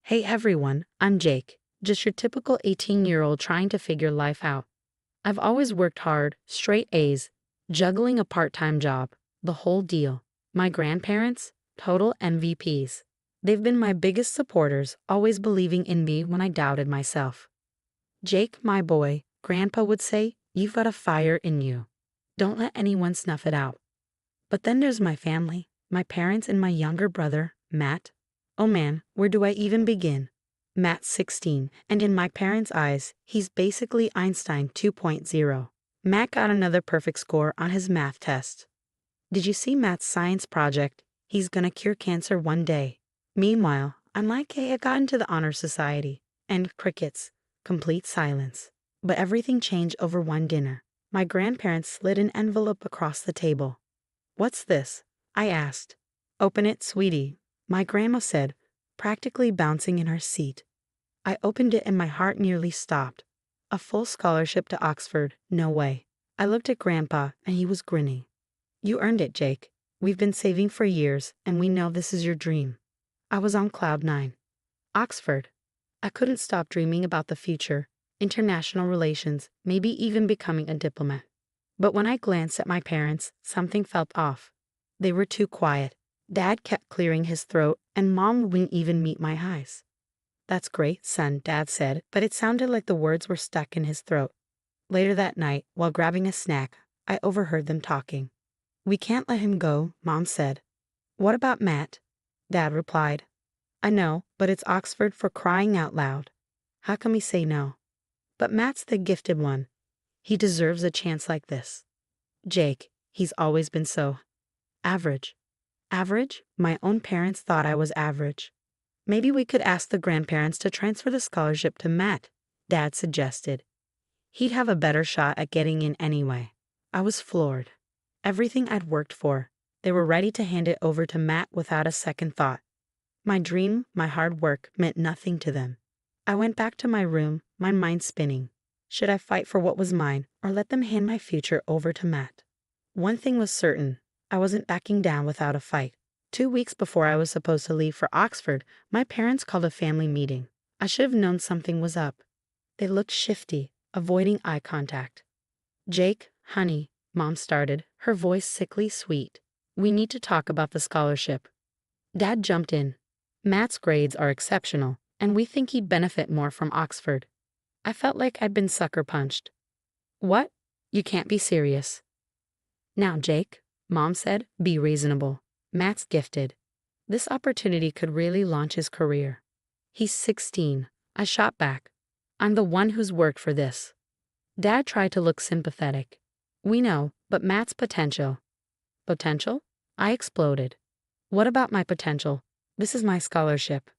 Hey everyone, I'm Jake, just your typical 18-year-old trying to figure life out. I've always worked hard, straight A's, juggling a part-time job, the whole deal. My grandparents, total MVPs. They've been my biggest supporters, always believing in me when I doubted myself. Jake, my boy, Grandpa would say, you've got a fire in you. Don't let anyone snuff it out. But then there's my family, my parents and my younger brother, Matt. Oh man, where do I even begin? Matt's 16, and in my parents' eyes, he's basically Einstein 2.0. Matt got another perfect score on his math test. Did you see Matt's science project? He's gonna cure cancer one day. Meanwhile, I'm like, hey, I got into the honor society. And crickets. Complete silence. But everything changed over one dinner. My grandparents slid an envelope across the table. What's this? I asked. Open it, sweetie, my grandma said, practically bouncing in her seat. I opened it and my heart nearly stopped. A full scholarship to Oxford, no way. I looked at Grandpa and he was grinning. You earned it, Jake. We've been saving for years and we know this is your dream. I was on cloud 9. Oxford. I couldn't stop dreaming about the future, international relations, maybe even becoming a diplomat. But when I glanced at my parents, something felt off. They were too quiet. Dad kept clearing his throat, and Mom wouldn't even meet my eyes. That's great, son, Dad said, but it sounded like the words were stuck in his throat. Later that night, while grabbing a snack, I overheard them talking. We can't let him go, Mom said. What about Matt? Dad replied. I know, but it's Oxford for crying out loud. How can we say no? But Matt's the gifted one. He deserves a chance like this. Jake, he's always been so average. Average? My own parents thought I was average. Maybe we could ask the grandparents to transfer the scholarship to Matt, Dad suggested. He'd have a better shot at getting in anyway. I was floored. Everything I'd worked for, they were ready to hand it over to Matt without a second thought. My dream, my hard work, meant nothing to them. I went back to my room, my mind spinning. Should I fight for what was mine, or let them hand my future over to Matt? One thing was certain. I wasn't backing down without a fight. 2 weeks before I was supposed to leave for Oxford, my parents called a family meeting. I should have known something was up. They looked shifty, avoiding eye contact. Jake, honey, Mom started, her voice sickly sweet. We need to talk about the scholarship. Dad jumped in. Matt's grades are exceptional, and we think he'd benefit more from Oxford. I felt like I'd been sucker punched. What? You can't be serious. Now, Jake, Mom said, be reasonable. Matt's gifted. This opportunity could really launch his career. He's 16. I shot back. I'm the one who's worked for this. Dad tried to look sympathetic. We know, but Matt's potential. Potential? I exploded. What about my potential? This is my scholarship.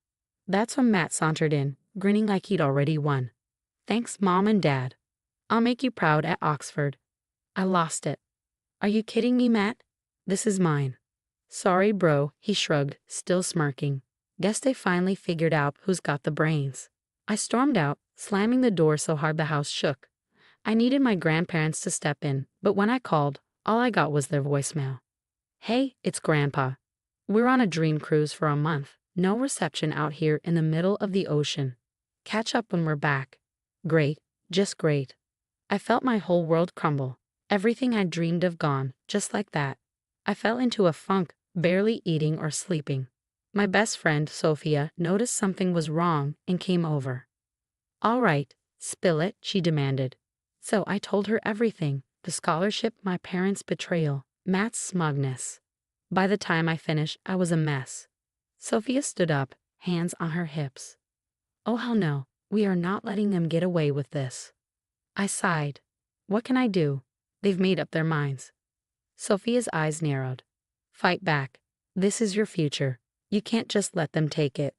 That's when Matt sauntered in, grinning like he'd already won. Thanks, Mom and Dad. I'll make you proud at Oxford. I lost it. Are you kidding me, Matt? This is mine. Sorry, bro, he shrugged, still smirking. Guess they finally figured out who's got the brains. I stormed out, slamming the door so hard the house shook. I needed my grandparents to step in, but when I called, all I got was their voicemail. Hey, it's Grandpa. We're on a dream cruise for a month. No reception out here in the middle of the ocean. Catch up when we're back. Great, just great. I felt my whole world crumble. Everything I dreamed of gone, just like that. I fell into a funk, barely eating or sleeping. My best friend, Sophia, noticed something was wrong and came over. All right, spill it, she demanded. So I told her everything, the scholarship, my parents' betrayal, Matt's smugness. By the time I finished, I was a mess. Sophia stood up, hands on her hips. Oh hell no, we are not letting them get away with this. I sighed. What can I do? They've made up their minds. Sophia's eyes narrowed. Fight back. This is your future. You can't just let them take it.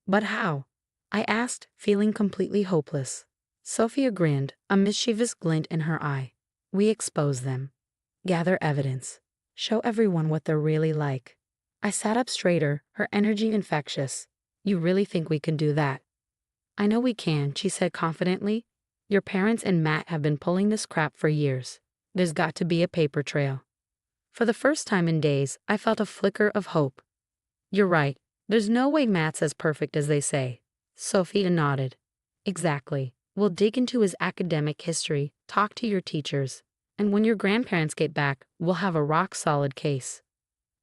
But how? I asked, feeling completely hopeless. Sophia grinned, a mischievous glint in her eye. We expose them. Gather evidence. Show everyone what they're really like. I sat up straighter, her energy infectious. You really think we can do that? I know we can, she said confidently. Your parents and Matt have been pulling this crap for years. There's got to be a paper trail. For the first time in days, I felt a flicker of hope. You're right. There's no way Matt's as perfect as they say. Sophia nodded. Exactly. We'll dig into his academic history, talk to your teachers, and when your grandparents get back, we'll have a rock-solid case.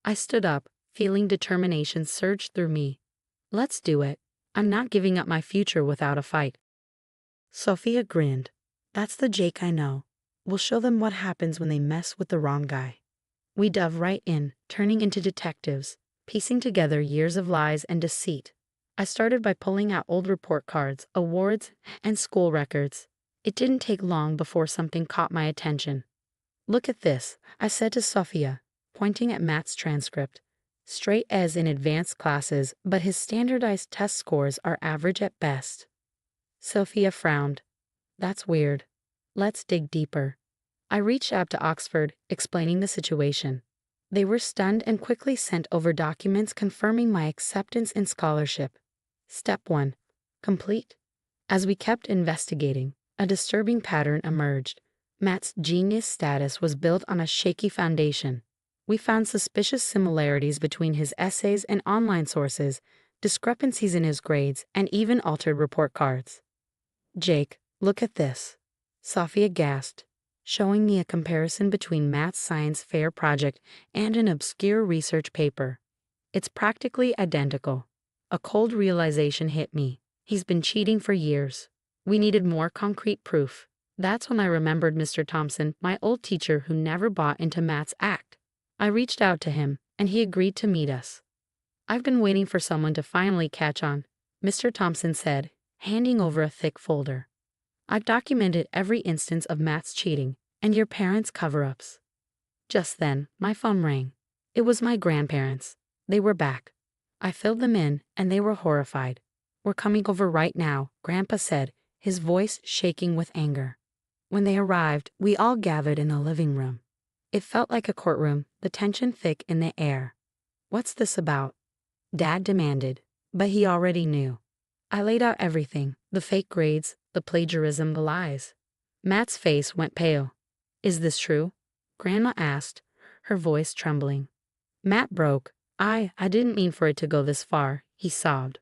I stood up, feeling determination surge through me. Let's do it. I'm not giving up my future without a fight. Sophia grinned. That's the Jake I know. We'll show them what happens when they mess with the wrong guy. We dove right in, turning into detectives, piecing together years of lies and deceit. I started by pulling out old report cards, awards, and school records. It didn't take long before something caught my attention. Look at this, I said to Sophia, pointing at Matt's transcript. Straight A's in advanced classes, but his standardized test scores are average at best. Sophia frowned. That's weird. Let's dig deeper. I reached out to Oxford, explaining the situation. They were stunned and quickly sent over documents confirming my acceptance in scholarship. Step 1. Complete. As we kept investigating, a disturbing pattern emerged. Matt's genius status was built on a shaky foundation. We found suspicious similarities between his essays and online sources, discrepancies in his grades, and even altered report cards. Jake, look at this. Sophia gasped, showing me a comparison between Matt's science fair project and an obscure research paper. It's practically identical. A cold realization hit me. He's been cheating for years. We needed more concrete proof. That's when I remembered Mr. Thompson, my old teacher who never bought into Matt's act. I reached out to him, and he agreed to meet us. I've been waiting for someone to finally catch on, Mr. Thompson said, handing over a thick folder. I've documented every instance of Matt's cheating and your parents' cover-ups. Just then, my phone rang. It was my grandparents. They were back. I filled them in, and they were horrified. We're coming over right now, Grandpa said, his voice shaking with anger. When they arrived, we all gathered in the living room. It felt like a courtroom, the tension thick in the air. What's this about? Dad demanded, but he already knew. I laid out everything, the fake grades, the plagiarism, the lies. Matt's face went pale. Is this true? Grandma asked, her voice trembling. Matt broke. I didn't mean for it to go this far, he sobbed.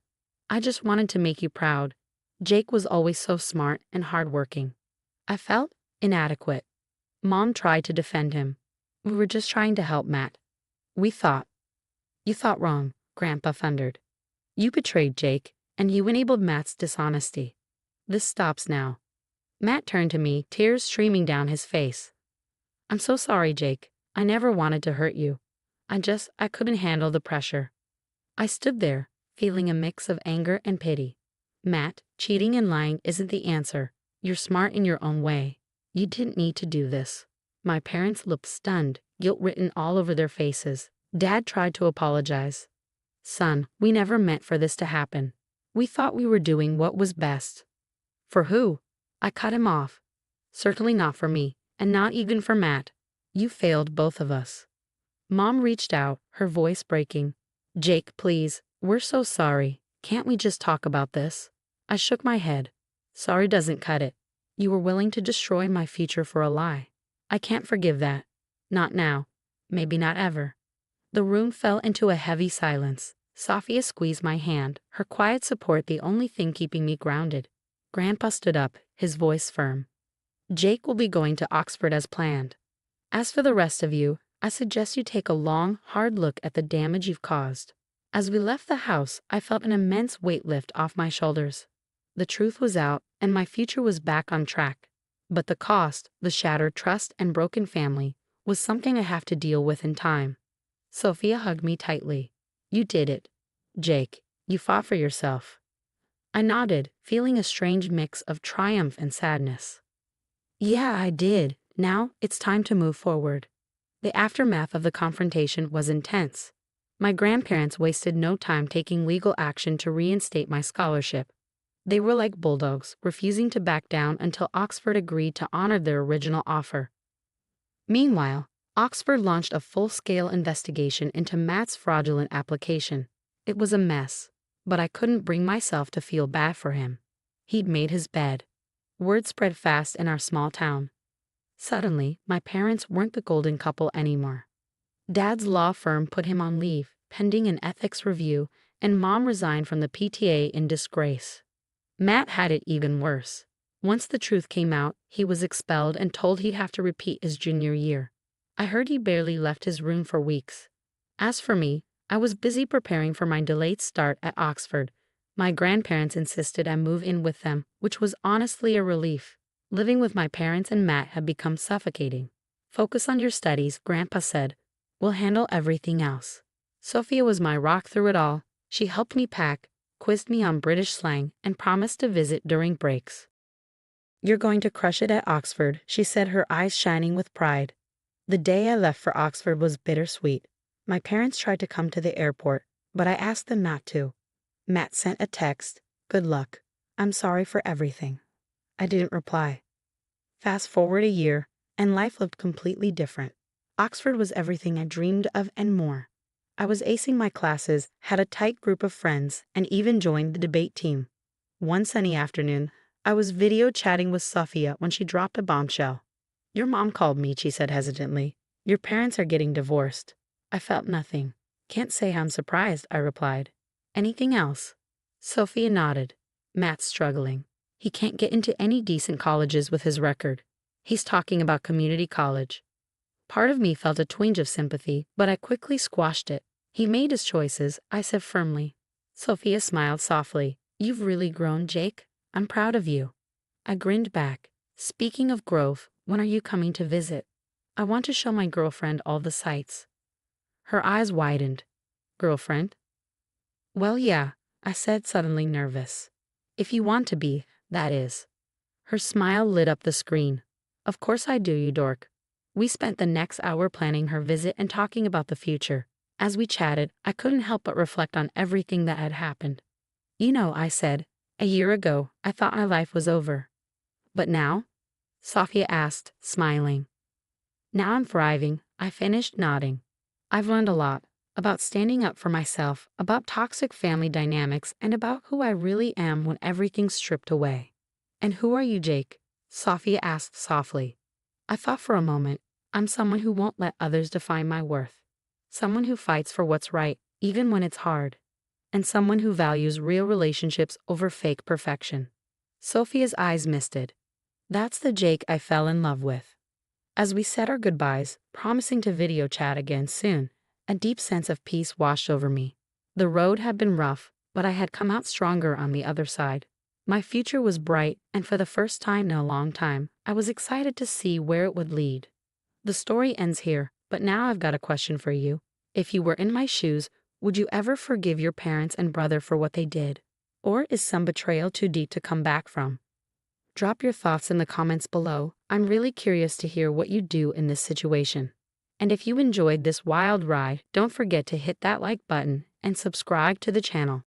I just wanted to make you proud. Jake was always so smart and hardworking. I felt inadequate. Mom tried to defend him. We were just trying to help Matt. We thought. You thought wrong, Grandpa thundered. You betrayed Jake, and you enabled Matt's dishonesty. This stops now. Matt turned to me, tears streaming down his face. I'm so sorry, Jake. I never wanted to hurt you. I couldn't handle the pressure. I stood there, feeling a mix of anger and pity. Matt, cheating and lying isn't the answer. You're smart in your own way. You didn't need to do this. My parents looked stunned, guilt written all over their faces. Dad tried to apologize. Son, we never meant for this to happen. We thought we were doing what was best. For who? I cut him off. Certainly not for me, and not even for Matt. You failed both of us. Mom reached out, her voice breaking. Jake, please, we're so sorry. Can't we just talk about this? I shook my head. Sorry doesn't cut it. You were willing to destroy my future for a lie. I can't forgive that. Not now. Maybe not ever. The room fell into a heavy silence. Sophia squeezed my hand, her quiet support the only thing keeping me grounded. Grandpa stood up, his voice firm. Jake will be going to Oxford as planned. As for the rest of you, I suggest you take a long, hard look at the damage you've caused. As we left the house, I felt an immense weight lift off my shoulders. The truth was out, and my future was back on track. But the cost, the shattered trust and broken family, was something I have to deal with in time. Sophia hugged me tightly. You did it. Jake, you fought for yourself. I nodded, feeling a strange mix of triumph and sadness. Yeah, I did. Now it's time to move forward. The aftermath of the confrontation was intense. My grandparents wasted no time taking legal action to reinstate my scholarship. They were like bulldogs, refusing to back down until Oxford agreed to honor their original offer. Meanwhile, Oxford launched a full-scale investigation into Matt's fraudulent application. It was a mess, but I couldn't bring myself to feel bad for him. He'd made his bed. Word spread fast in our small town. Suddenly, my parents weren't the golden couple anymore. Dad's law firm put him on leave, pending an ethics review, and Mom resigned from the PTA in disgrace. Matt had it even worse. Once the truth came out, he was expelled and told he'd have to repeat his junior year. I heard he barely left his room for weeks. As for me, I was busy preparing for my delayed start at Oxford. My grandparents insisted I move in with them, which was honestly a relief. Living with my parents and Matt had become suffocating. Focus on your studies, Grandpa said. We'll handle everything else. Sophia was my rock through it all. She helped me pack, quizzed me on British slang, and promised to visit during breaks. You're going to crush it at Oxford, she said, her eyes shining with pride. The day I left for Oxford was bittersweet. My parents tried to come to the airport, but I asked them not to. Matt sent a text, "Good luck. I'm sorry for everything." I didn't reply. Fast forward a year, and life looked completely different. Oxford was everything I dreamed of and more. I was acing my classes, had a tight group of friends, and even joined the debate team. One sunny afternoon, I was video chatting with Sophia when she dropped a bombshell. "Your mom called me," she said hesitantly. "Your parents are getting divorced." I felt nothing. "Can't say I'm surprised," I replied. "Anything else?" Sophia nodded. "Matt's struggling. He can't get into any decent colleges with his record. He's talking about community college." Part of me felt a twinge of sympathy, but I quickly squashed it. "He made his choices," I said firmly. Sophia smiled softly. "You've really grown, Jake. I'm proud of you." I grinned back. "Speaking of growth, when are you coming to visit? I want to show my girlfriend all the sights." Her eyes widened. "Girlfriend?" "Well, yeah," I said, suddenly nervous. "If you want to be, that is." Her smile lit up the screen. "Of course I do, you dork." We spent the next hour planning her visit and talking about the future. As we chatted, I couldn't help but reflect on everything that had happened. "You know," I said, "a year ago, I thought my life was over." "But now?" Sophia asked, smiling. "Now I'm thriving," I finished, nodding. "I've learned a lot. About standing up for myself, about toxic family dynamics, and about who I really am when everything's stripped away." "And who are you, Jake?" Sophia asked softly. I thought for a moment. "I'm someone who won't let others define my worth. Someone who fights for what's right, even when it's hard. And someone who values real relationships over fake perfection." Sophia's eyes misted. "That's the Jake I fell in love with." As we said our goodbyes, promising to video chat again soon, a deep sense of peace washed over me. The road had been rough, but I had come out stronger on the other side. My future was bright, and for the first time in a long time, I was excited to see where it would lead. The story ends here, but now I've got a question for you. If you were in my shoes, would you ever forgive your parents and brother for what they did? Or is some betrayal too deep to come back from? Drop your thoughts in the comments below. I'm really curious to hear what you do in this situation. And if you enjoyed this wild ride, don't forget to hit that like button and subscribe to the channel.